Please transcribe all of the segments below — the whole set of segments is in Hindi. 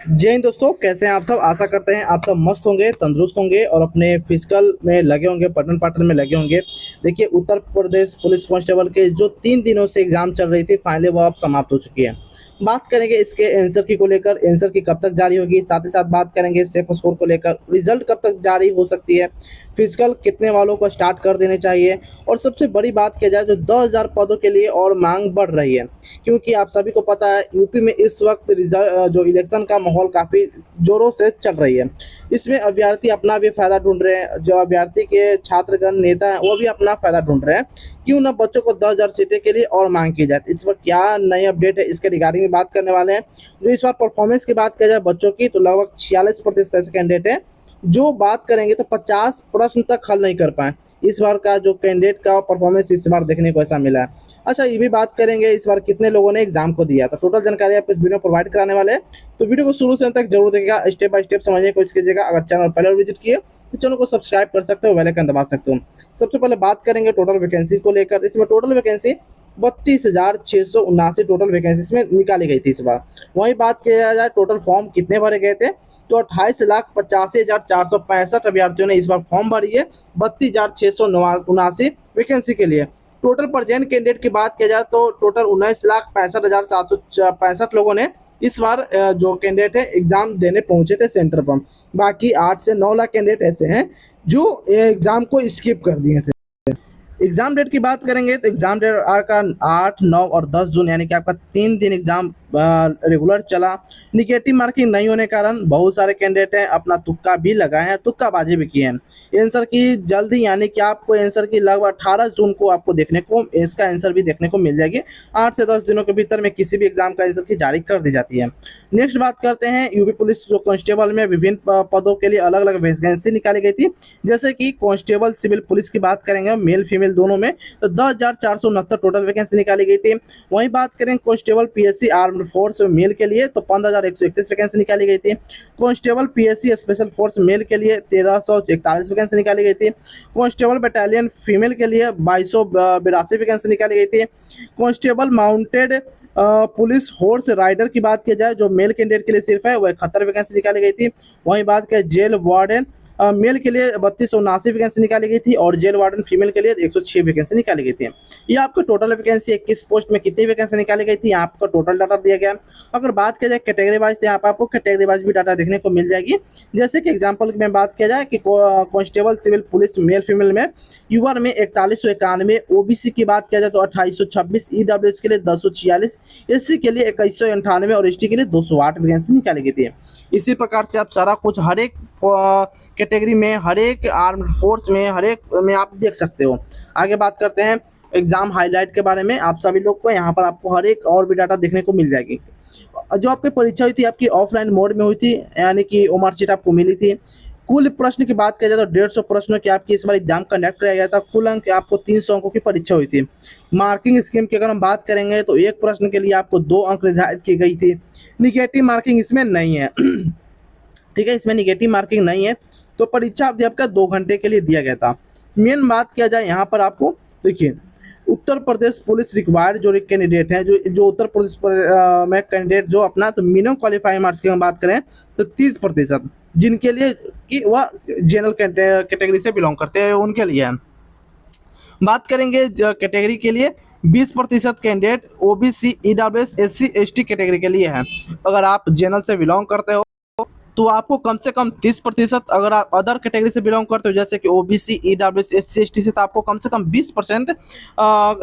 जय हिंद दोस्तों, कैसे हैं आप सब। आशा करते हैं आप सब मस्त होंगे, तंदुरुस्त होंगे और अपने फिजिकल में लगे होंगे, पठन पाठन में लगे होंगे। देखिए, उत्तर प्रदेश पुलिस कांस्टेबल के जो 3 दिनों से एग्जाम चल रही थी, फाइनली वो अब समाप्त हो चुकी है। बात करेंगे इसके आंसर की को लेकर, आंसर की कब तक जारी होगी, साथ ही साथ बात करेंगे सेफ स्कोर को लेकर, रिजल्ट कब तक जारी हो सकती है, फिजिकल कितने वालों को स्टार्ट कर देने चाहिए, और सबसे बड़ी बात किया जाए जो 10,000 पदों के लिए और मांग बढ़ रही है। क्योंकि आप सभी को पता है यूपी में इस वक्त रिजल्ट जो इलेक्शन का माहौल काफ़ी ज़ोरों से चल रही है। इसमें अभ्यर्थी अपना भी फ़ायदा ढूंढ रहे हैं, जो अभ्यर्थी के छात्रगण नेता हैं वो भी अपना फ़ायदा ढूंढ रहे हैं। क्यों ना बच्चों को 10,000 सीटें के लिए और मांग की जाए। इस पर क्या नई अपडेट है, इसके रिगार्डिंग में बात करने वाले हैं। जो इस बार परफॉर्मेंस की बात की जाए बच्चों की, तो लगभग 46% ऐसे कैंडिडेट हैं जो बात करेंगे तो 50 प्रश्न तक हल नहीं कर पाए। इस बार का जो कैंडिडेट का परफॉर्मेंस इस बार देखने को ऐसा मिला है। अच्छा, ये भी बात करेंगे इस बार कितने लोगों ने एग्जाम को दिया, तो टोटल जानकारी आपको इस वीडियो में प्रोवाइड कराने वाले हैं। तो वीडियो को शुरू से अंत तक जरूर देखिएगा, स्टेप बाय स्टेप समझने की कोशिश कीजिएगा। अगर चैनल पहले विजिट किए तो चैनल को सब्सक्राइब कर सकते हो, बेल आइकन दबा सकते हो। सबसे पहले बात करेंगे टोटल वैकेंसी को लेकर। इसमें टोटल वैकेंसी 32,679 टोटल वैकेंसी इसमें निकाली गई थी इस बार। वहीं बात किया जाए टोटल फॉर्म कितने भरे गए थे, तो 28,85,465 अभ्यर्थियों ने इस बार फॉर्म भरी है 32,679 वैकेंसी के लिए। टोटल प्रेजेंट कैंडिडेट की बात किया जाए तो टोटल 19,65,765 लोगों ने इस बार जो कैंडिडेट है एग्जाम देने पहुंचे थे सेंटर पर। बाकी 8 से 9 लाख कैंडिडेट ऐसे हैं जो एग्जाम को स्किप कर दिए थे। एग्जाम डेट की बात करेंगे तो एग्जाम डेट का 8, 9 और 10 जून यानी कि आपका 3 दिन एग्जाम रेगुलर चला। निगेटिव मार्किंग नहीं होने के कारण बहुत सारे कैंडिडेट हैं अपना तुक्का भी लगाए हैं, तुक्काबाजी भी किए हैं। आंसर की जल्दी यानी कि आपको आंसर की लगभग 18 जून को आपको देखने को इसका आंसर भी देखने को मिल जाएगी। 8 से 10 दिनों के भीतर में किसी भी एग्जाम का आंसर की जारी कर दी जाती है। नेक्स्ट बात करते हैं यूपी पुलिस जो कांस्टेबल में विभिन्न पदों के लिए अलग अलग वैकेंसी निकाली गई थी। जैसे कि कांस्टेबल सिविल पुलिस की बात करेंगे मेल फीमेल दोनों में, तो 10,469 टोटल वैकेंसी निकाली गई थी। वहीं बात करें constable PSC armed force male के लिए तो 15,131 वैकेंसी निकाली गई थी। Constable PSC special force male के लिए 1,341 वैकेंसी निकाली गई थी। कांस्टेबल बटालियन फीमेल के लिए 2,282 वैकेंसी निकाली गई थी। Constable mounted police horse rider की बात की जाए जो मेल कैंडिडेट के लिए सिर्फ है, वह 71 वैकेंसी निकाली गई थी। वहीं बात करें जेल वार्डन मेल के लिए 3279 वैकेंसी निकाली गई थी और जेल वार्डन फीमेल के लिए 106 वैकेंसी निकाली गई थी। ये आपको टोटल वैकेंसी 21 पोस्ट में कितनी वैकेंसी निकाली गई थी यहाँ आपको टोटल डाटा दिया गया। अगर बात किया जाए कैटेगरी वाइज तो यहाँ पर आपको कैटेगरी वाइज भी डाटा देखने को मिल जाएगी। जैसे कि एग्जाम्पल में बात किया जाए कि constable civil police male female में यूआर में 4191, ओबीसी की बात किया जाए तो 2826, ईडब्ल्यूएस के लिए 1046, एससी के लिए 2198 और एसटी के लिए 208 वैकेंसी निकाली गई थी। इसी प्रकार से आप सारा कुछ हर एक कैटेगरी में, हर एक आर्म्ड फोर्स में, हर एक में आप देख सकते हो। आगे बात करते हैं एग्जाम हाईलाइट के बारे में। आप सभी लोग को यहाँ पर आपको हर एक और भी डाटा देखने को मिल जाएगी। जो आपकी परीक्षा हुई थी आपकी ऑफलाइन मोड में हुई थी, यानी कि मार्कशीट आपको मिली थी। कुल प्रश्न की बात किया जाए तो 150 प्रश्नों की आपकी इस बार एग्जाम कंडक्ट किया गया था। कुल अंक आपको 300 अंकों की परीक्षा हुई थी। मार्किंग स्कीम की अगर हम बात करेंगे तो एक प्रश्न के लिए आपको 2 अंक निर्धारित की गई थी। निगेटिव मार्किंग इसमें नहीं है ठीक है, इसमें निगेटिव मार्किंग नहीं है। तो परीक्षा अवधि आपका 2 घंटे के लिए दिया गया था। मेन बात किया जाए यहाँ पर आपको देखिए, उत्तर प्रदेश पुलिस रिक्वायर्ड जो कैंडिडेट हैं, जो उत्तर प्रदेश में कैंडिडेट जो अपना तो मिनिमम क्वालिफाइंग मार्क्स की हम बात करें तो 30%, जिनके लिए कि वह जनरल कैटेगरी से बिलोंग करते हैं उनके लिए है। बात करेंगे कैटेगरी के लिए 20% candidate OBC EWS SC ST category के लिए है। अगर आप जनरल से बिलोंग करते हो तो आपको कम से कम 30%, अगर आप अदर कैटेगरी से बिलोंग करते हो जैसे कि ओबीसी ईडब्ल्यूएस एससी एसटी से, तो आपको कम से कम 20%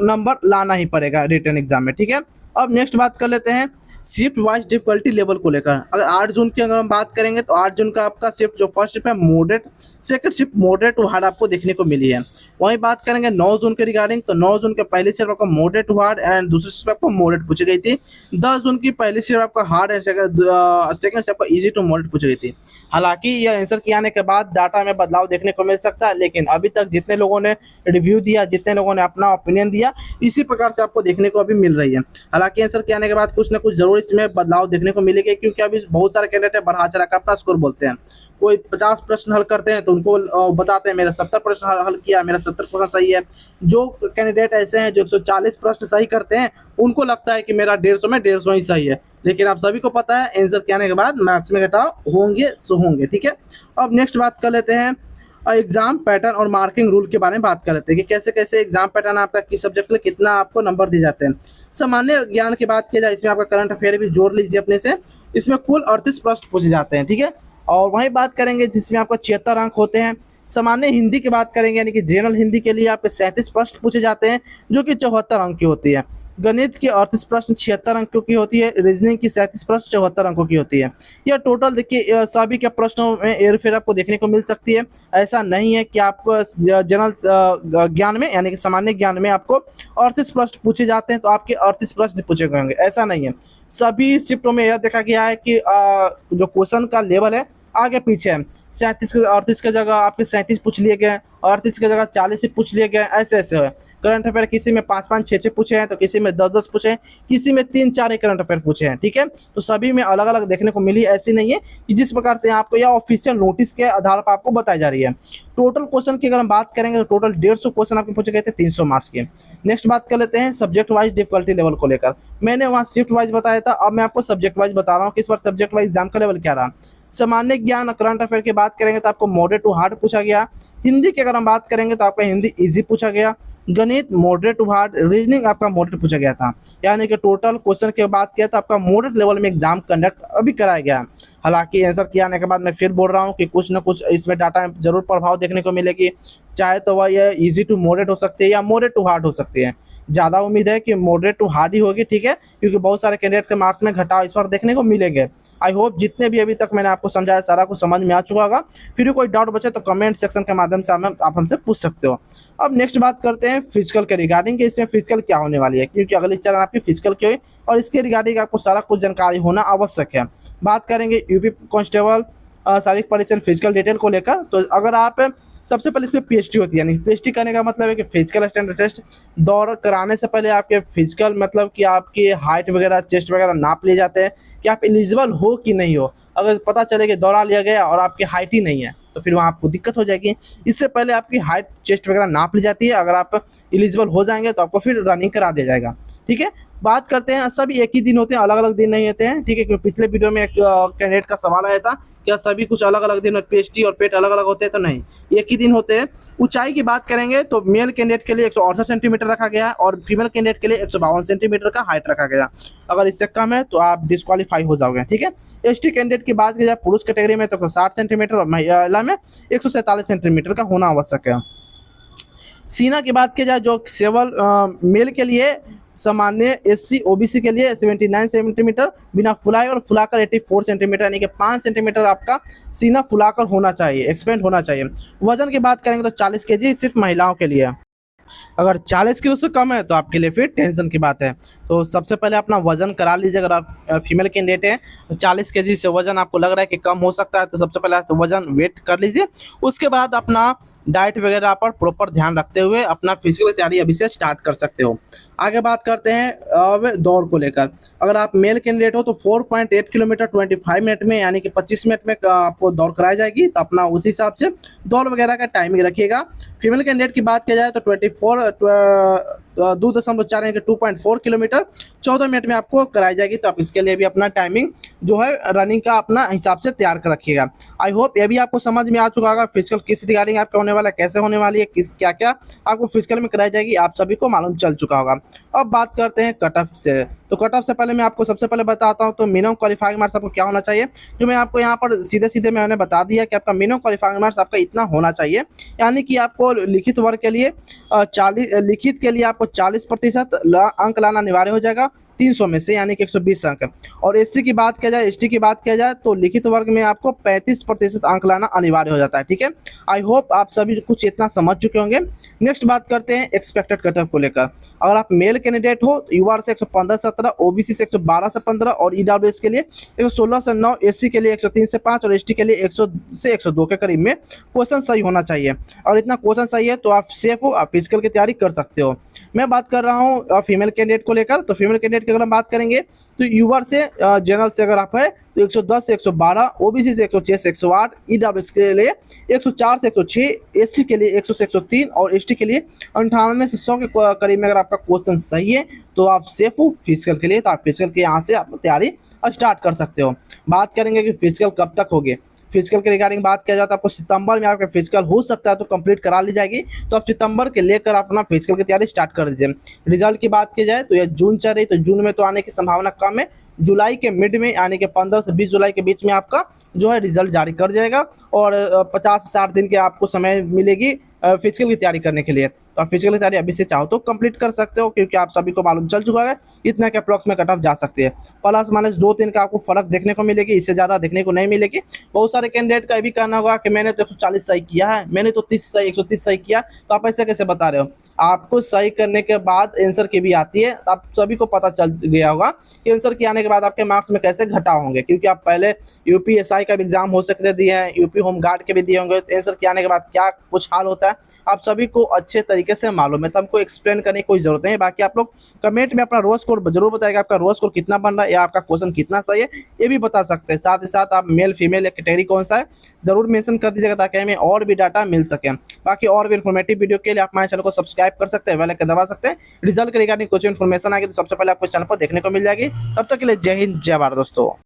नंबर लाना ही पड़ेगा रिटर्न एग्जाम में। ठीक है, अब नेक्स्ट बात कर लेते हैं शिफ्ट वाइज डिफिकल्टी लेवल को लेकर। अगर 8 जून की अगर हम बात करेंगे तो 8 जून का आपका शिफ्ट जो फर्स्ट शिफ्ट है moderate, second shift moderate hard आपको देखने को मिली है। वहीं बात करेंगे 9 जून के रिगार्डिंग, तो 9 जून के पहली शिफ्ट आपका मॉडरेट हार्ड एंड दूसरी शिफ्ट आपको मॉडरेट पूछी गई थी। 10 जून की पहली शिफ्ट आपका हार्ड एंड सेकंड शिफ्ट आपका इजी टू मॉडरेट पूछी गई थी। हालांकि यह आंसर के आने के बाद डाटा में बदलाव देखने को मिल सकता है, लेकिन अभी तक जितने लोगों ने रिव्यू दिया, जितने लोगों ने अपना ओपिनियन दिया, इसी प्रकार से आपको देखने को अभी मिल रही है। हालांकि आंसर के आने के बाद कुछ ना कुछ जरूर इसमें बदलाव देखने को मिलेगा, क्योंकि अभी बहुत सारे कैंडिडेट बढ़ा चढ़ा कर अपना स्कोर बोलते हैं। कोई 50 प्रश्न हल करते हैं तो उनको बताते हैं मेरा 70 प्रश्न हल किया, मेरा 70 प्रश्न सही है। जो कैंडिडेट ऐसे हैं जो 140 प्रश्न सही करते हैं, उनको लगता है कि मेरा 150 में 150 ही सही है, लेकिन आप सभी को पता है आंसर के आने के बाद मार्क्स में घटाव होंगे सो होंगे। ठीक है, अब नेक्स्ट बात कर लेते हैं एग्जाम पैटर्न और मार्किंग रूल के बारे में बात कर लेते हैं कि कैसे कैसे एग्जाम पैटर्न आपका किस सब्जेक्ट में कितना आपको नंबर दिए जाते हैं। सामान्य ज्ञान की बात की जाए, इसमें आपका करंट अफेयर भी जोड़ लीजिए अपने से। इसमें कुल 38 प्रश्न पूछे जाते हैं। ठीक है, और वहीं बात करेंगे जिसमें आपको 76 अंक होते हैं। सामान्य हिंदी की बात करेंगे यानी कि जनरल हिंदी के लिए आपके 37 प्रश्न पूछे जाते हैं जो कि 74 अंक की होती है। गणित की 38 प्रश्न 76 अंकों की होती है। रीजनिंग की 37 प्रश्न 74 अंकों की होती है। यह टोटल देखिए सभी के प्रश्नों में हेरफेर आपको देखने को मिल सकती है। ऐसा नहीं है कि आपको जनरल ज्ञान में यानी कि सामान्य ज्ञान में आपको 38 प्रश्न पूछे जाते हैं तो आपके 38 प्रश्न पूछे गए होंगे, ऐसा नहीं है। सभी शिफ्टों में यह देखा गया है कि जो क्वेश्चन का लेवल है आगे पीछे है। 37 के 38 की जगह आपके 37 पूछ लिए गए, 38 की जगह 40 ही पूछ लिए गए, ऐसे ऐसे है। करंट अफेयर किसी में 5-5 6-6 पूछे हैं तो किसी में 10-10 पूछे हैं, किसी में 3-4 ही करंट अफेयर पूछे हैं। ठीक है, तो सभी में अलग अलग देखने को मिली। ऐसी नहीं है कि जिस प्रकार से आपको या ऑफिशियल नोटिस के आधार पर आपको बताई जा रही है। टोटल क्वेश्चन की अगर हम बात करेंगे तो टोटल 150 क्वेश्चन आपके पूछे गए थे 300 मार्क्स के। नेक्स्ट बात कर लेते हैं सब्जेक्ट वाइज डिफिकल्टी लेवल को लेकर। मैंने वहाँ शिफ्ट वाइज बताया था, अब मैं आपको सब्जेक्ट वाइज बता रहा हूँ कि इस बार सब्जेक्ट वाइज एग्जाम का लेवल क्या रहा। सामान्य ज्ञान करंट अफेयर की बात करेंगे तो आपको मॉडरेट टू हार्ड पूछा गया। हिंदी की अगर हम बात करेंगे तो आपका हिंदी इजी पूछा गया। गणित मॉडरेट टू हार्ड, रीजनिंग आपका मॉडरेट पूछा गया था। यानी कि टोटल क्वेश्चन की बात किया तो आपका मॉडरेट लेवल में एग्जाम कंडक्ट अभी कराया गया। हालांकि आंसर किया आने के बाद मैं फिर बोल रहा हूँ कि कुछ ना कुछ इसमें डाटा में जरूर प्रभाव देखने को मिलेगी, चाहे तो वह यह ईजी टू मॉडरेट हो सकती है या मॉडरेट टू हार्ड हो सकती है। ज़्यादा उम्मीद है कि मॉडरेट टू हार्ड ही होगी। ठीक है, क्योंकि बहुत सारे कैंडिडेट के मार्क्स में घटाव इस बार देखने को मिलेंगे। आई होप जितने भी अभी तक मैंने आपको समझाया सारा कुछ समझ में आ चुका होगा। फिर भी कोई डाउट बचे तो कमेंट सेक्शन के माध्यम से आप हमसे पूछ सकते हो। अब नेक्स्ट बात करते हैं फिजिकल के रिगार्डिंग कि इसमें फिजिकल क्या होने वाली है, क्योंकि अगले चरण आपकी फिजिकल की हुई और इसके रिगार्डिंग आपको सारा कुछ जानकारी होना आवश्यक है। बात करेंगे यूपी कांस्टेबल शारीरिक परीक्षण फिजिकल डिटेल को लेकर। तो अगर आप सबसे पहले इसमें पीएचडी होती है, यानी पीएचडी करने का मतलब है कि फिजिकल स्टैंडर्ड टेस्ट। दौड़ कराने से पहले आपके फिजिकल मतलब कि आपकी हाइट वगैरह चेस्ट वगैरह नाप लिए जाते हैं कि आप एलिजिबल हो कि नहीं हो। अगर पता चले कि दौड़ा लिया गया और आपकी हाइट ही नहीं है तो फिर वहाँ आपको दिक्कत हो जाएगी। इससे पहले आपकी हाइट चेस्ट वगैरह नाप ली जाती है। अगर आप एलिजिबल हो जाएंगे तो आपको फिर रनिंग करा दिया जाएगा। ठीक है, बात करते हैं सभी एक ही दिन होते हैं, अलग अलग दिन नहीं होते हैं। ठीक है, क्योंकि पिछले वीडियो में एक कैंडिडेट का सवाल आया था क्या सभी कुछ अलग अलग दिन पीएचडी और पेट अलग अलग होते हैं, तो नहीं, एक ही दिन होते हैं। ऊंचाई की बात करेंगे तो मेल कैंडिडेट के लिए 168 सेंटीमीटर रखा गया है और फीमेल कैंडिडेट के लिए 152 सेंटीमीटर का हाइट रखा गया। अगर इससे कम है तो आप डिस्क्वालीफाई हो जाओगे। ठीक है, एसटी कैंडिडेट की बात की जाए पुरुष कैटेगरी में तो 60 सेंटीमीटर और महिला में 147 सेंटीमीटर का होना आवश्यक है। सीना की बात की जाए जो केवल मेल के लिए सामान्य एससी ओबीसी के लिए 79 सेंटीमीटर बिना फुलाए और फुलाकर 84 सेंटीमीटर यानी कि 5 सेंटीमीटर आपका सीना फुलाकर होना चाहिए, एक्सपेंड होना चाहिए। वजन की बात करेंगे तो 40 केजी सिर्फ महिलाओं के लिए। अगर 40 किलो से कम है तो आपके लिए फिर टेंशन की बात है। तो सबसे पहले अपना वजन करा लीजिए। अगर आप फीमेल कैंडिडेट हैं तो 40 केजी से वजन आपको लग रहा है कि कम हो सकता है तो सबसे पहले वजन वेट कर लीजिए। उसके बाद अपना डाइट वगैरह पर प्रॉपर ध्यान रखते हुए अपना फिजिकल तैयारी अभी से स्टार्ट कर सकते हो। आगे बात करते हैं अब दौड़ को लेकर। अगर आप मेल कैंडिडेट हो तो 4.8 किलोमीटर 25 मिनट में यानी कि 25 मिनट में आपको दौड़ कराई जाएगी, तो अपना उसी हिसाब से दौड़ वगैरह का टाइमिंग रखिएगा। फीमेल कैंडिडेट की बात किया जाए तो 2.4 यानी कि 2.4 किलोमीटर 14 मिनट में आपको कराई जाएगी, तो आप इसके लिए भी अपना टाइमिंग जो है रनिंग का अपना हिसाब से तैयार कर रखिएगा। आई होप ये भी आपको समझ में आ चुका होगा फिजिकल किस रिगार्डिंग आपका होने वाला है, कैसे होने वाली है, किस क्या क्या आपको फिजिकल में कराई जाएगी, आप सभी को मालूम चल चुका होगा। अब बात करते हैं कट ऑफ से। तो कट ऑफ से पहले मैं आपको सबसे पहले बताता हूं तो मिनिमम क्वालिफाइंग मार्क्स आपको क्या होना चाहिए, जो मैं आपको यहां पर सीधे सीधे मैंने बता दिया कि आपका मिनिमम क्वालिफाइंग मार्क्स आपका इतना होना चाहिए। यानी कि आपको लिखित वर्ग के लिए 40 लिखित के लिए आपको 40% अंक लाना अनिवार्य हो जाएगा 300 में से, यानी कि 120 अंक। और एससी की बात किया जाए, एसटी की बात किया जाए तो लिखित वर्ग में आपको 35% अंक लाना अनिवार्य हो जाता है। ठीक है, आई होप आप सभी कुछ इतना समझ चुके होंगे। नेक्स्ट बात करते हैं एक्सपेक्टेड कट ऑफ को लेकर। अगर आप मेल कैंडिडेट हो तो यूआर से 115-17, ओबीसी से 112 से 15 और ईडब्ल्यूएस के लिए 116 से 9, एससी के लिए 103 से 5 और एसटी के लिए 100 से 102 के करीब में क्वेश्चन सही होना चाहिए। और इतना क्वेश्चन सही है तो आप सेफ हो, आप फिजिकल की तैयारी कर सकते हो। मैं बात कर रहा हूँ फीमेल कैंडिडेट को लेकर। तो फीमेल कैंडिडेट की अगर हम बात करेंगे तो यूआर से जनरल से अगर आप है तो 110 से 112, ओबीसी से 106 से 108, ईडब्ल्यूएस के लिए 104 से 106, एससी के लिए 100 से 103 और एसटी के लिए 98 से 100 के करीब में अगर आपका क्वेश्चन सही है तो आप सेफ हो फिजिकल के लिए। तो आप फिजिकल के यहाँ से आप तैयारी स्टार्ट कर सकते हो। बात करेंगे कि फिजिकल कब तक होगी। फिजिकल के रिगार्डिंग बात किया जाए तो आपको सितंबर में आपका फिजिकल हो सकता है तो कंप्लीट करा ली जाएगी। तो आप सितंबर के लेकर अपना फिजिकल की तैयारी स्टार्ट कर दीजिए। रिजल्ट की बात की जाए तो यह जून चल रही, तो जून में तो आने की संभावना कम है। जुलाई के मिड में यानी कि 15 से 20 जुलाई के बीच में आपका जो है रिजल्ट जारी कर जाएगा और 50 से 60 दिन के आपको समय मिलेगी फिजिकल की तैयारी करने के लिए। तो आप फिजिकल की तैयारी अभी से चाहो तो कंप्लीट कर सकते हो, क्योंकि आप सभी को मालूम चल चुका है इतना के अप्रॉक्स में कट ऑफ जा सकती है। प्लस माइनस 2-3 का आपको फर्क देखने को मिलेगी, इससे ज़्यादा देखने को नहीं मिलेगी। बहुत सारे कैंडिडेट का ये भी कहना होगा कि मैंने तो 140 सही किया है, मैंने तो 30 सही 130 सही किया, तो आप ऐसे कैसे बता रहे हो। आपको सही करने के बाद आंसर की भी आती है। आप सभी को पता चल गया होगा कि आंसर की आने के बाद आपके मार्क्स में कैसे घटाव होंगे, क्योंकि आप पहले यूपीएसआई का भी एग्जाम हो सकते दिए हैं, यूपी होम गार्ड के भी दिए होंगे। तो आंसर के आने के बाद क्या कुछ हाल होता है आप सभी को अच्छे तरीके से मालूम है, तो हमको एक्सप्लेन करने की कोई जरूरत नहीं है। बाकी आप लोग कमेंट में अपना रो स्कोर जरूर बताएगा, आपका रो स्कोर कितना बन रहा है या आपका क्वेश्चन कितना सही है ये भी बता सकते हैं। साथ ही साथ आप मेल फीमेल या कैटेगरी कौन सा है जरूर मेंशन कर दीजिएगा, ताकि हमें और भी डाटा मिल सके। बाकी और भी इन्फॉर्मेटिव वीडियो के लिए आप हमारे चैनल को सब्सक्राइब कर सकते हैं, बेल आइकन दबा सकते हैं। रिजल्ट के रिगार्डिंग कुछ इन्फॉर्मेशन आएगी तो सबसे पहले आपको चैनल पर देखने को मिल जाएगी। तब तक के लिए जय हिंद जय भारत दोस्तों।